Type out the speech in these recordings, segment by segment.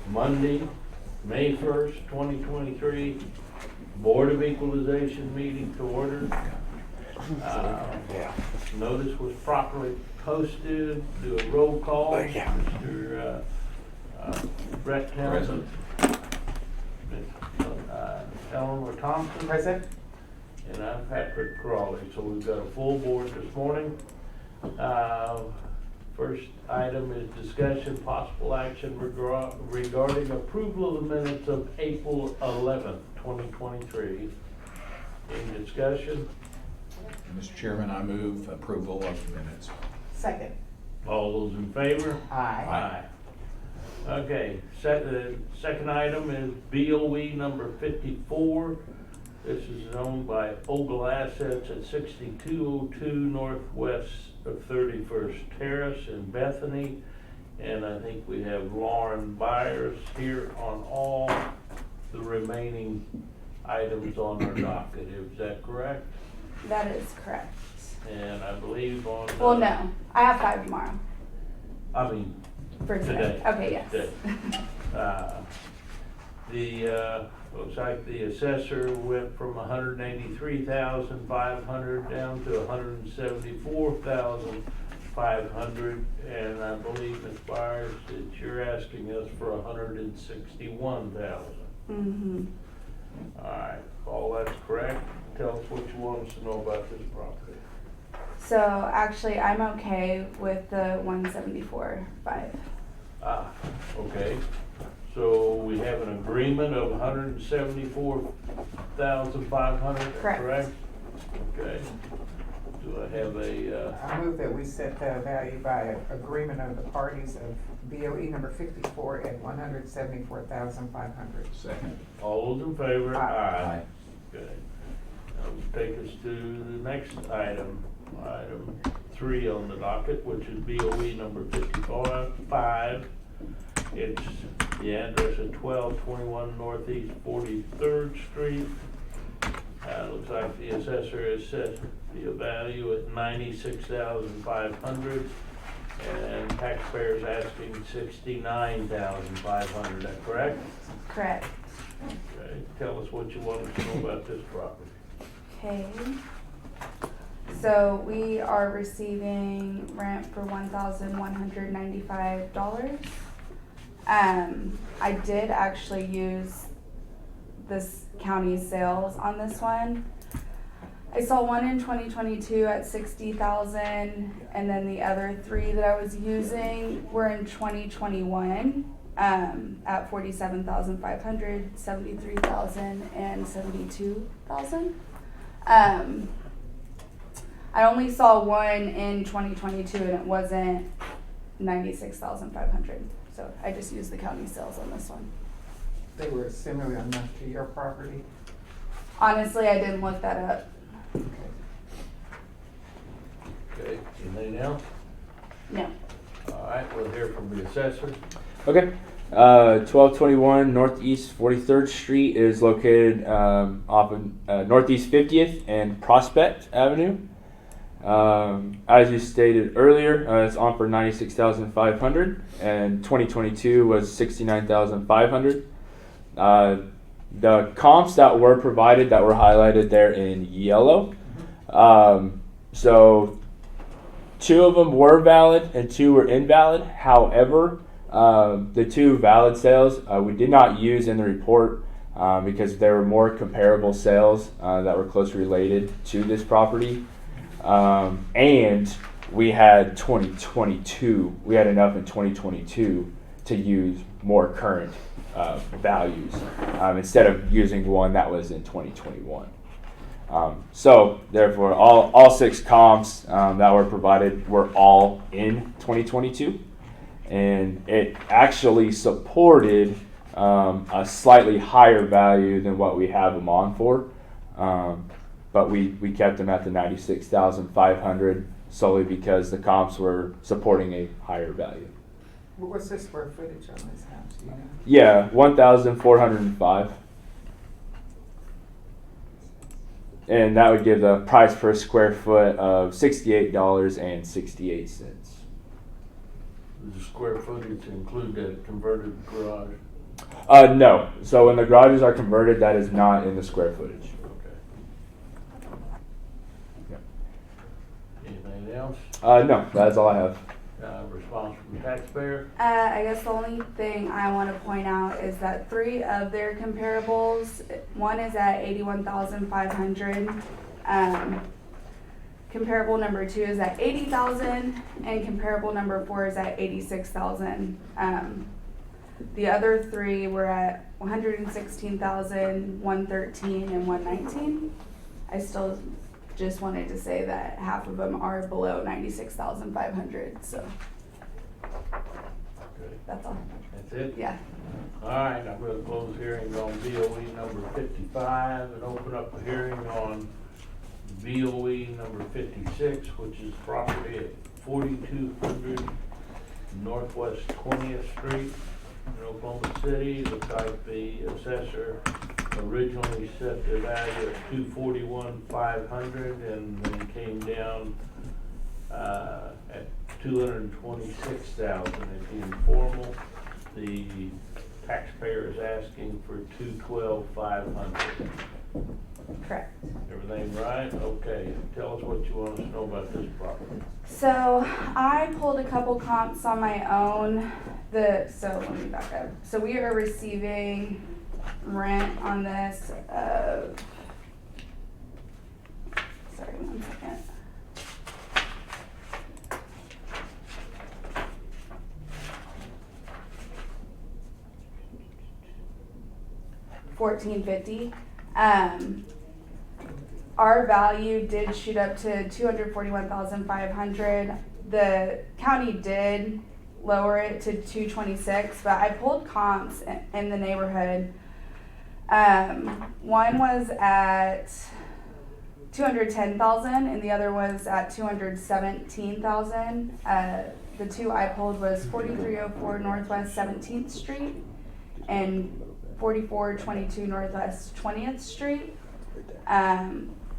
Monday, May 1st, 2023, Board of Equalization meeting to order. Notice was properly posted. Do a roll call. Mr. Brett Townsend. Eleanor Thompson. Present. And I'm Patrick Crawley. So we've got a full board this morning. First item is discussion, possible action regarding approval of the minutes of April 11th, 2023. Any discussion? Mr. Chairman, I move approval of the minutes. Second. All those in favor? Aye. Okay, second item is BOE number 54. This is owned by Ogle Assets at 6202 Northwest of 31st Terrace in Bethany. And I think we have Lauren Byers here on all the remaining items on our docket. Is that correct? That is correct. And I believe on... Well, no. I have 5 tomorrow. I mean, For today. Okay, yes. Today. Looks like the assessor went from 183,500 down to 174,500, and I believe, Ms. Byers, that you're asking us for 161,000. Mm-hmm. All right, if all that's correct, tell us what you want us to know about this property. So actually, I'm okay with the 174.5. Okay. So we have an agreement of 174,500, correct? Okay. Do I have a, I move that we set the value by agreement of the parties of BOE number 54 at 174,500. Second. all those in favor? Aye. Good. That will take us to the next item, item 3 on the docket, which is BOE number 55. It's the address at 1221 Northeast 43rd Street. Looks like the assessor has set the value at $96,500, and taxpayers asking $69,500. Is that correct? Correct. Okay. Tell us what you want us to know about this property. Okay. So we are receiving rent for $1,195. I did actually use this county's sales on this one. I saw one in 2022 at 60,000, and then the other 3 that I was using were in 2021 at 47,500, 73,000, and 72,000. I only saw one in 2022, and it wasn't 96,500. So I just used the county sales on this one. They were similar enough to your property. Honestly, I didn't look that up. Okay. Okay. Anything else? No. All right. We'll hear from the assessor. Okay. 1221 Northeast 43rd Street is located off of Northeast 50th and Prospect Avenue. As you stated earlier, it's on for $96,500, and 2022 was $69,500. The comps that were provided that were highlighted there in yellow. So 2 of them were valid and 2 were invalid. However, the 2 valid sales we did not use in the report because there were more comparable sales that were closely related to this property. And we had 2022. We had enough in 2022 to use more current values instead of using one that was in 2021. So therefore, all 6 comps that were provided were all in 2022, and it actually supported a slightly higher value than what we have them on for. But we kept them at the $96,500 solely because the comps were supporting a higher value. What's the square footage on this house? Do you know? Yeah, 1,405. And that would give the price per square foot of $68.68. Does the square footage include that converted garage? No. So when the garages are converted, that is not in the square footage. Okay. Yep. Anything else? No, that's all I have. Response from taxpayer? I guess the only thing I want to point out is that 3 of their comparables, one is at 81,500. Comparable number 2 is at 80,000, and comparable number 4 is at 86,000. The other 3 were at 116,000, 113, and 119. I still just wanted to say that half of them are below 96,500. So Okay. that's all. That's it? Yeah. All right, I'm going to close hearing on BOE number 55 and open up the hearing on BOE number 56, which is property at 4200 Northwest 20th Street in Oklahoma City. Looks like the assessor originally set the value at $241,500 and then came down at $226,000 at the informal. The taxpayer is asking for $212,500. Correct. Everything right? Okay. Tell us what you want us to know about this property. So I pulled a couple comps on my own. So let me back up. So we are receiving rent on this. Sorry, 1 second. $1,450. Our value did shoot up to $241,500. The county did lower it to $226, but I pulled comps in the neighborhood. One was at $210,000 and the other was at $217,000. The 2 I pulled was 4304 Northwest 17th Street and 4422 Northwest 20th Street.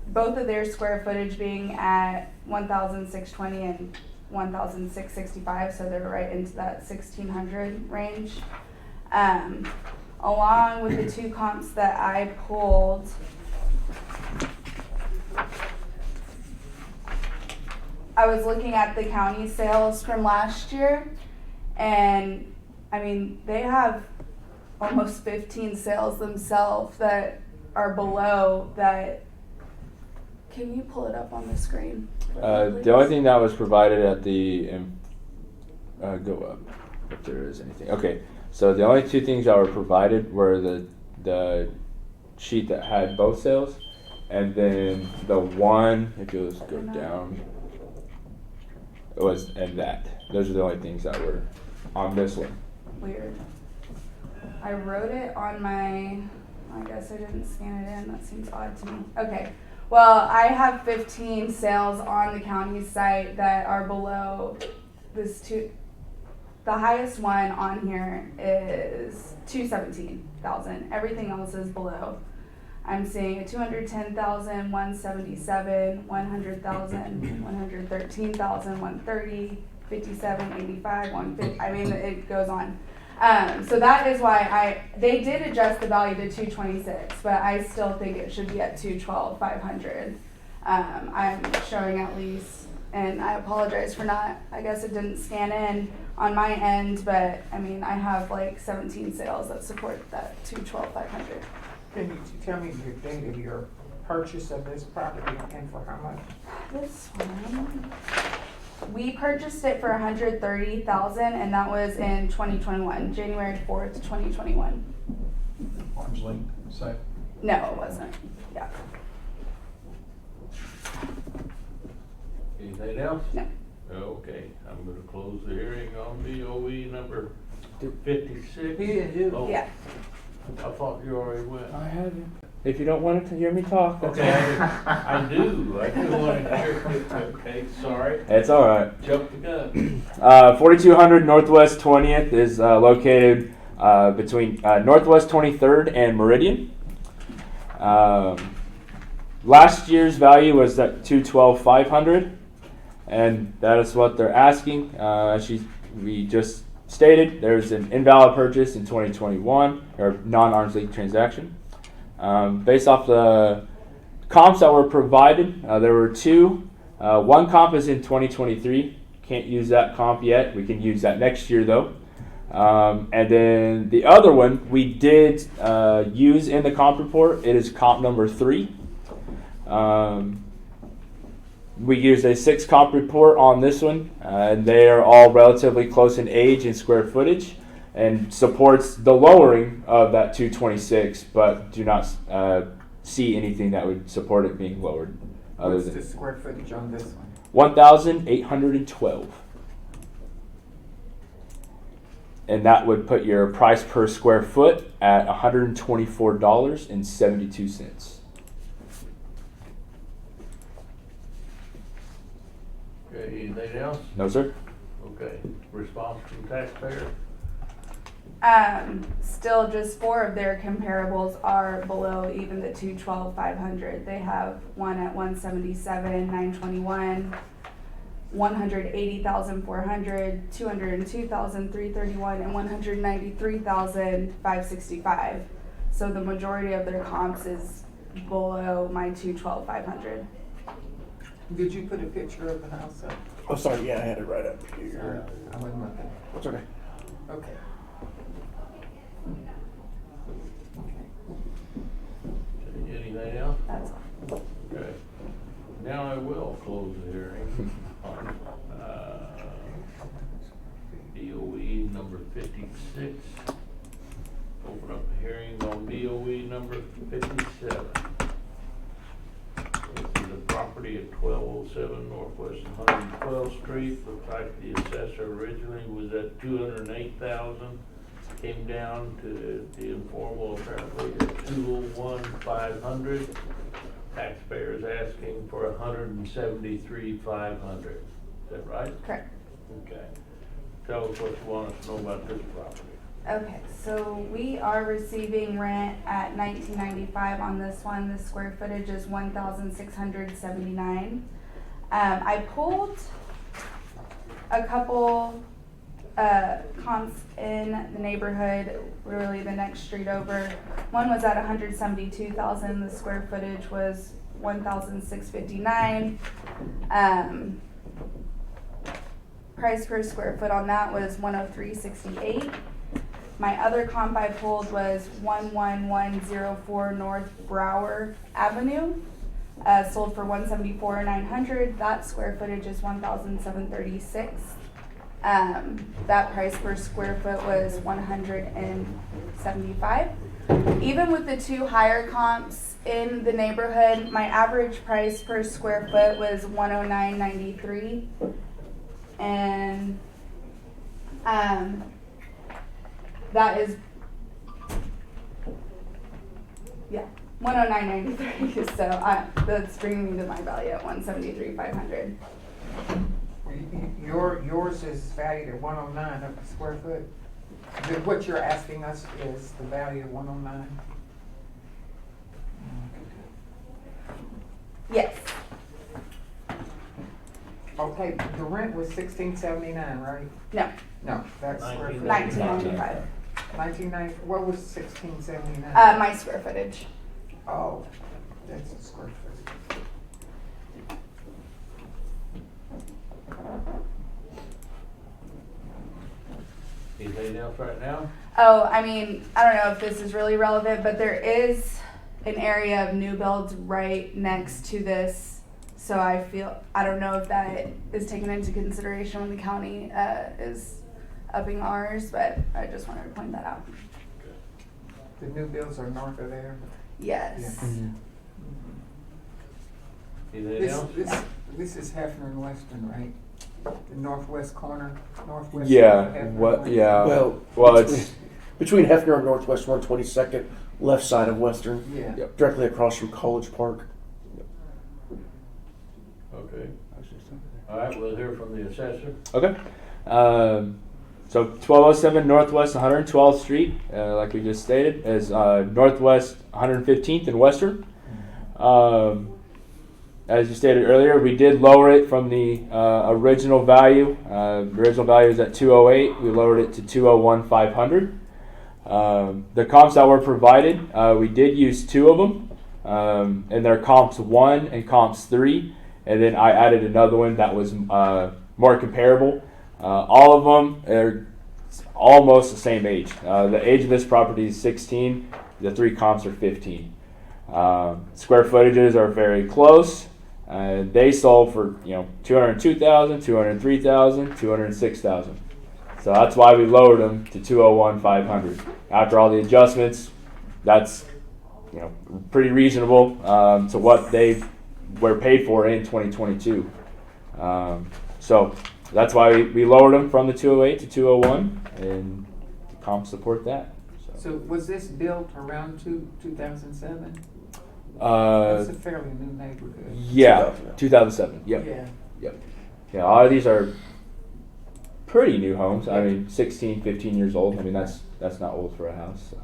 Both of their square footage being at 1,620 and 1,665, so they're right into that 1,600 range. Along with the 2 comps that I pulled, I was looking at the county sales from last year, and I mean, they have almost 15 sales themselves that are below that. Can you pull it up on the screen? The only thing that was provided at the go up if there is anything. Okay, so the only 2 things that were provided were the sheet that had both sales, and then the one, if you'll just go down, it was and that. Those are the only things that were on this one. Weird. I wrote it on my. I guess I didn't scan it in. That seems odd to me. Okay. Well, I have 15 sales on the county site that are below this 2. The highest one on here is $217,000. Everything else is below. I'm seeing a $210,000, $177,000, $100,000, $113,000, $130,000, $57,000, $85,000, $150,000. I mean, it goes on. So that is why they did adjust the value to $226, but I still think it should be at $212,500. I'm showing at least, and I apologize for not, I guess it didn't scan in on my end, but I mean, I have like 17 sales that support that $212,500. Can you tell me the date of your purchase of this property and for how much? This one, we purchased it for $130,000, and that was in 2021, January 4th, 2021. Arm's length site. No, it wasn't. Yeah. Anything else? No. Okay, I'm going to close the hearing on BOE number 56. Oh, Yeah. I thought you already went. I haven't. If you don't want to hear me talk, that's Okay, I do want to hear it. Okay, sorry. It's all right. Jumped the gun. 4200 Northwest 20th is located between Northwest 23rd and Meridian. Last year's value was at $212,500, and that is what they're asking. We just stated, there's an invalid purchase in 2021 or non-arm's length transaction. Based off the comps that were provided, there were two. One comp is in 2023. Can't use that comp yet. We can use that next year though. And then the other one we did use in the comp report. It is comp number 3. We used a 6 comp report on this one, and they are all relatively close in age and square footage, and supports the lowering of that 226, but do not see anything that would support it being lowered. Other What's than the square footage on this one? 1,812. And that would put your price per square foot at $124.72. Okay, anything else? No, sir. Okay, response from taxpayer? Still just 4 of their comparables are below even the 212,500. They have one at 177,921, 180,400, 202,331, and 193,565. So the majority of their comps is below my 212,500. Did you put a picture of the house up? Oh, sorry, yeah, I had it right up here. I wasn't looking. That's okay. Okay. Anything else? That's all. Okay. Now I will close the hearing on BOE number 56. Open up a hearing on BOE number 57. This is a property at 1207 Northwest 112th Street. Looks like the assessor originally was at 208,000. Came down to the informal apparently at 201,500. Taxpayers asking for 173,500. Is that right? Correct. Okay. Tell us what you want us to know about this property. Okay, so we are receiving rent at $19.95 on this one. The square footage is 1,679. I pulled a couple comps in the neighborhood, really the next street over. One was at 172,000. The square footage was 1,659. Price per square foot on that was 103.68. My other comp I pulled was 11104 North Brower Avenue, sold for 174,900. That square footage is 1,736. That price per square foot was 175. Even with the 2 higher comps in the neighborhood, my average price per square foot was 109.93. And that is, yeah, 109.93. So that's bringing me to my value at 173,500. Yours is valued at 109 of the square foot. What you're asking us is the value of 109? Yes. Okay, the rent was $16.79, right? No. No, that's square foot. 1995. 1990, what was $16.79? My square footage. Oh, that's the square foot. Anything else right now? Oh, I mean, I don't know if this is really relevant, but there is an area of new builds right next to this. So I don't know if that is taken into consideration when the county is upping ours, but I just wanted to point that out. The new builds are north of there. Yes. Yeah. Anything else? This is Hefner and Western, right? The northwest corner, northwest. Yeah. of Hefner and What? Western. Yeah. Well, it's between Hefner and Northwest 122nd, left side of Western, Yeah. Yep. directly across from College Park. Okay. All right, we'll hear from the assessor. Okay. So 1207 Northwest 112th Street, like we just stated, is Northwest 115th and Western. as you stated earlier, we did lower it from the original value. The original value is at 208. We lowered it to 201,500. The comps that were provided, we did use two of them, and they're comps 1 and comps 3, and then I added another one that was more comparable. All of them are almost the same age. The age of this property is 16. The 3 comps are 15. Square footages are very close. They sold for 202,000, 203,000, 206,000. So that's why we lowered them to 201,500. After all the adjustments, that's pretty reasonable to what they were paid for in 2022. So that's why we lowered them from the 208 to 201, and the comps support that. So was this built around 2007? Uh, It's a fairly new neighborhood. yeah, 2007. Yep. Yeah. Yeah, all of these are pretty new homes. I mean, 16, 15 years old. I mean, that's not old for a house.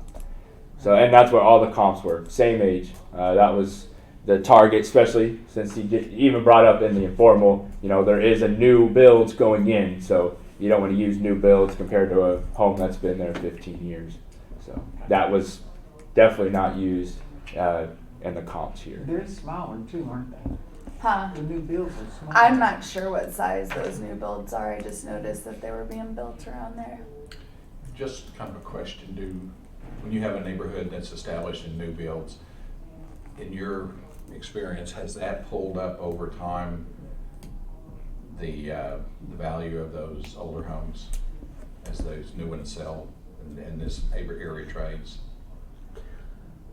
So and that's where all the comps were, same age. That was the target, especially since he even brought up in the informal, there is a new builds going in, so you don't want to use new builds compared to a home that's been there 15 years. So that was definitely not used in the comps here. They're smaller too, aren't they? Huh. The new builds are smaller. I'm not sure what size those new builds are. I just noticed that they were being built around there. Just kind of a question, when you have a neighborhood that's established in new builds, in your experience, has that pulled up over time the value of those older homes as those new ones sell and this area trades?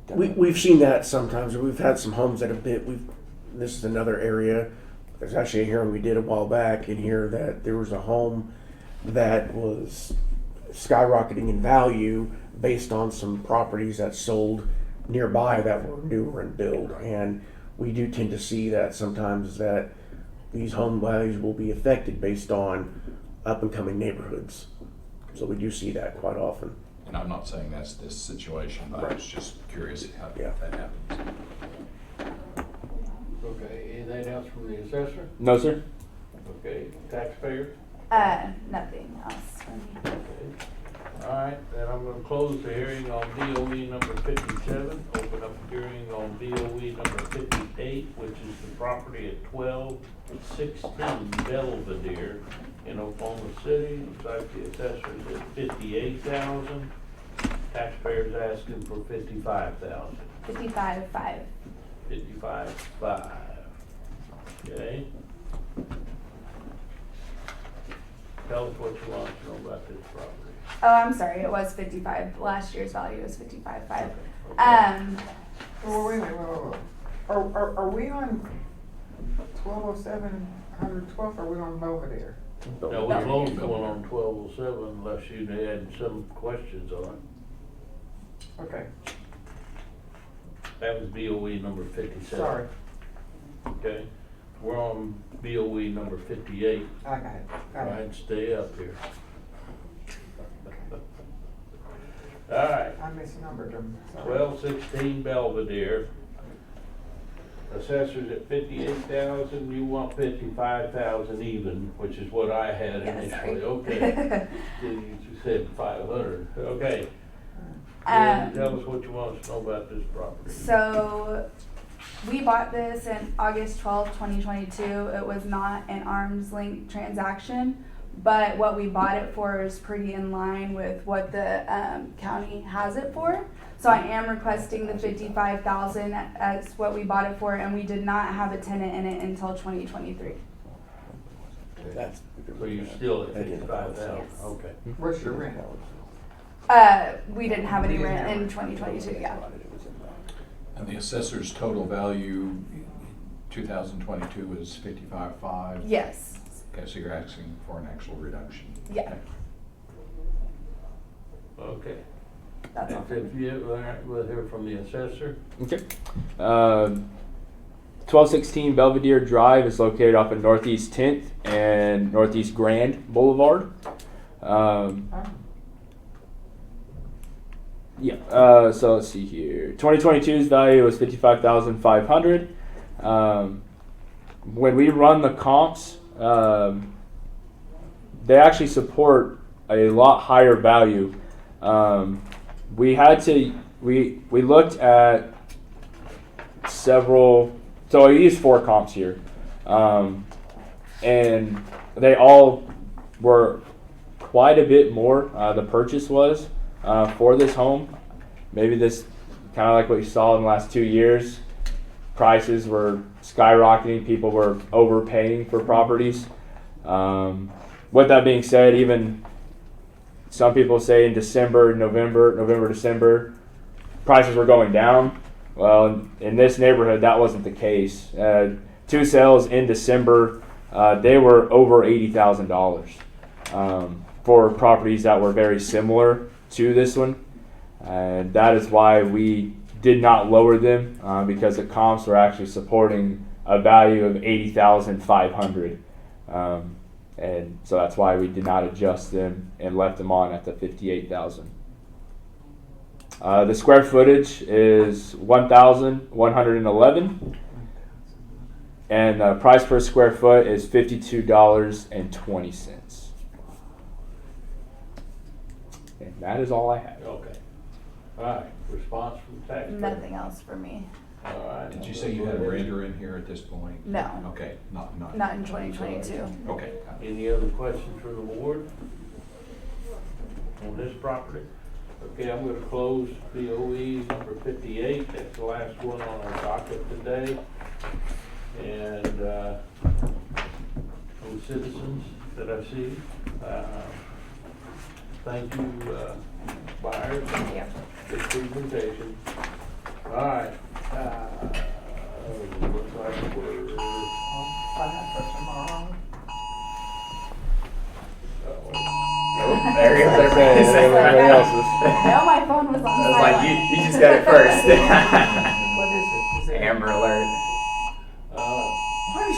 We've seen that sometimes. We've had some homes that have been. This is another area. There's actually a hearing we did a while back in here that there was a home that was skyrocketing in value based on some properties that sold nearby that were newer in build, and we do tend to see that sometimes that these home values will be affected based on up and coming neighborhoods. So we do see that quite often. And I'm not saying that's this situation, but I was just curious how that happens. Okay, anything else from the assessor? No, sir. Okay, taxpayer? Nothing else for me. Okay. All right, then I'm gonna close the hearing on BOE number 57, open up the hearing on BOE number 58, which is the property at 1216 Belvedere in Oklahoma City. Looks like the assessor's at 58,000. Taxpayers asking for 55,000. 55.5. 55.5. Okay. Tell us what you want to know about this property. Oh, I'm sorry. It was 55. Last year's value was 55.5. Oh, wait a minute, whoa. Are we on 1207, 112th, or are we on Belvedere? No, we closed the one on 1207 unless you had some questions on it. Okay, That was BOE number 57. sorry, Okay, we're on BOE number 58. I got it, All got it. right, stay up here. All right, I misnumbered them, sorry. 1216 Belvedere. Assessors at 58,000, you want 55,000 even, which is what I had Yeah, initially. sorry. Okay. You said 500, okay. Tell us what you want us to know about this property. So we bought this in August 12th, 2022. It was not an arm's length transaction, but what we bought it for is pretty in line with what the county has it for. So I am requesting the 55,000 as what we bought it for, and we did not have a tenant in it until 2023. That's, So you're still at 55,000, Yes. okay. What's your rent? We didn't have any rent in 2022, yeah. And the assessor's total value 2022 is 55.5. Yes, Okay, so you're asking for an actual reduction. yeah, Okay. that's all. If you, all right, we'll hear from the assessor. Okay. 1216 Belvedere Drive is located off of Northeast 10th and Northeast Grand Boulevard. So let's see here. 2022's value was 55,500. when we run the comps, they actually support a lot higher value. We looked at several, so I used 4 comps here, and they all were quite a bit more. The purchase was for this home. Maybe this kind of like what you saw in the last 2 years. Prices were skyrocketing. People were overpaying for properties. With that being said, even some people say in November, December, prices were going down. Well, in this neighborhood, that wasn't the case. 2 sales in December, they were over $80,000 for properties that were very similar to this one. And that is why we did not lower them, because the comps were actually supporting a value of $80,500. And so that's why we did not adjust them and left them on at the $58,000. The square footage is 1,111, and the price per square foot is $52.20. And that is all I have. Okay. All right, response from taxpayer. Nothing else for me. All right. Did you say you had a renter in here at this point? No. Okay, not. Not in 2022. Okay. Any other questions from the board on this property? Okay, I'm gonna close BOE number 58. That's the last one on our docket today. And, from citizens that I see, thank you, Byers. Thank you. Good presentation. All right, looks like we're, Fine for tomorrow. There he is. Everybody else's. No, my phone was on I was silent. like, you just got it first. What is it? Is it? Amber alert,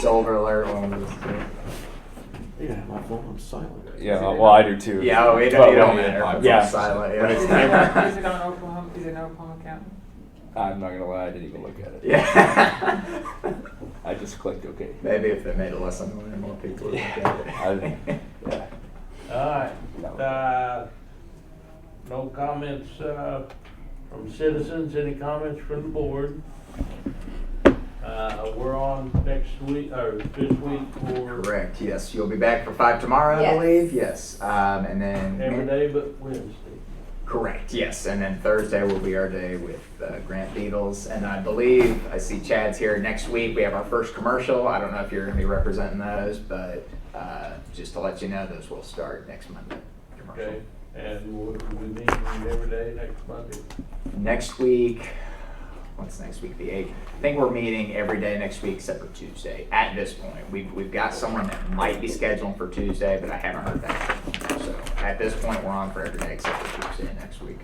shoulder alert, one of those two. Yeah, my phone was silent. Yeah, well, I do too. Yeah, oh, it But don't when- matter. If yeah. it's silent. When it's Yeah. Is it on Oklahoma? Is it an Oklahoma County? I'm not gonna lie, I didn't even look at it. Yeah. I just clicked OK. Maybe if they made it less annoying, more people would look at it. Yeah. all right. No. No comments, from citizens, any comments from the board? We're on next week, or this week for Correct, yes. You'll be back for 5 tomorrow, I Yes. believe. Yes. And then. every day but Wednesday. Correct, yes. And then Thursday will be our day with Grant Beatles. And I believe, I see Chad's here next week. We have our first commercial. I don't know if you're going to be representing those, but just to let you know, those will start next Monday. Commercial. Okay, and we meet every day next Monday. Next week, what's next week? The 8th. I think we're meeting every day next week except for Tuesday. At this point, we've got someone that might be scheduled for Tuesday, but I haven't heard that. So at this point, we're on for every day except for Tuesday next week.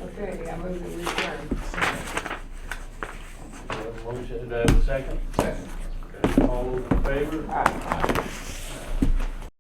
Okay, I move that we adjourn. Motion, second? Second. Okay, all those in favor? Aye.